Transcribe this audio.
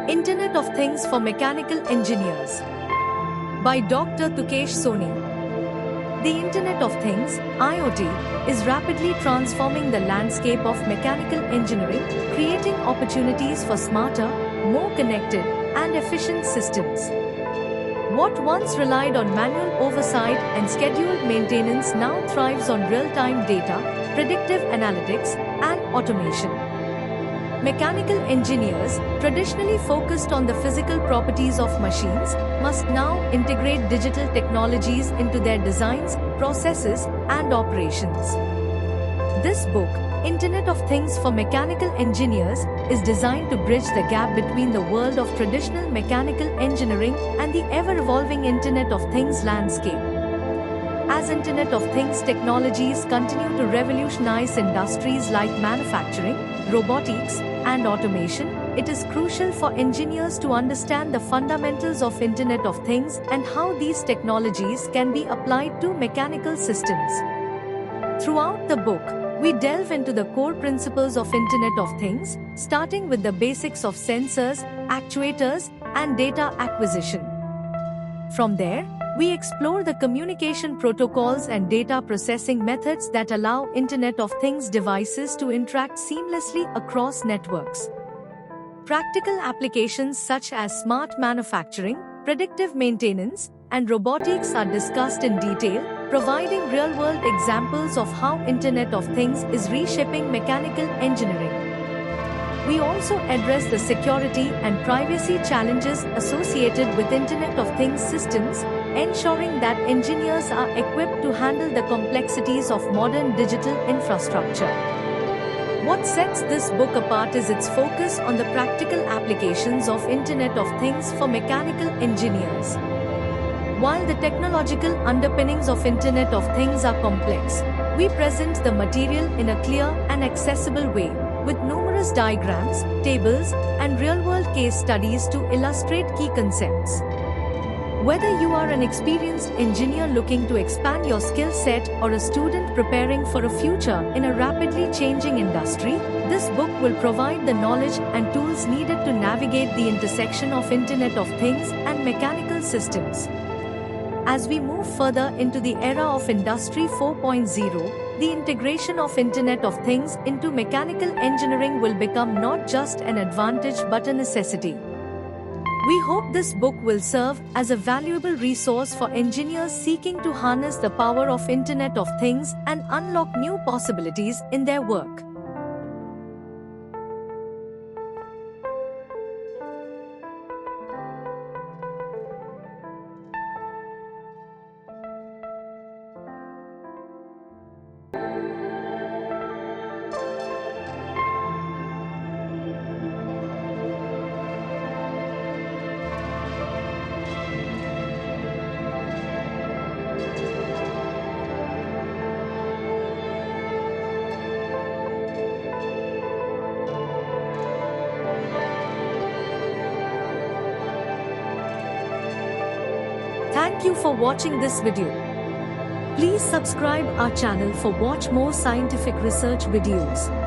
Internet of Things for Mechanical Engineers by Dr. Tukesh Soni. The Internet of Things, IoT, is rapidly transforming the landscape of mechanical engineering, creating opportunities for smarter, more connected, and efficient systems. What once relied on manual oversight and scheduled maintenance now thrives on real-time data, predictive analytics, and automation. Mechanical engineers, traditionally focused on the physical properties of machines, must now integrate digital technologies into their designs, processes, and operations. This book, Internet of Things for Mechanical Engineers, is designed to bridge the gap between the world of traditional mechanical engineering and the ever-evolving Internet of Things landscape. As Internet of Things technologies continue to revolutionize industries like manufacturing, robotics, and automation, it is crucial for engineers to understand the fundamentals of Internet of Things and how these technologies can be applied to mechanical systems. Throughout the book, we delve into the core principles of Internet of Things, starting with the basics of sensors, actuators, and data acquisition. From there, we explore the communication protocols and data processing methods that allow Internet of Things devices to interact seamlessly across networks. Practical applications such as smart manufacturing, predictive maintenance, and robotics are discussed in detail, providing real-world examples of how Internet of Things is reshaping mechanical engineering. We also address the security and privacy challenges associated with Internet of Things systems, ensuring that engineers are equipped to handle the complexities of modern digital infrastructure. What sets this book apart is its focus on the practical applications of Internet of Things for mechanical engineers. While the technological underpinnings of Internet of Things are complex, we present the material in a clear and accessible way, with numerous diagrams, tables, and real-world case studies to illustrate key concepts. Whether you are an experienced engineer looking to expand your skill set or a student preparing for a future in a rapidly changing industry, this book will provide the knowledge and tools needed to navigate the intersection of Internet of Things and mechanical systems. As we move further into the era of Industry 4.0, the integration of Internet of Things into mechanical engineering will become not just an advantage but a necessity. We hope this book will serve as a valuable resource for engineers seeking to harness the power of Internet of Things and unlock new possibilities in their work. Thank you for watching this video. Please subscribe our channel for watch more scientific research videos.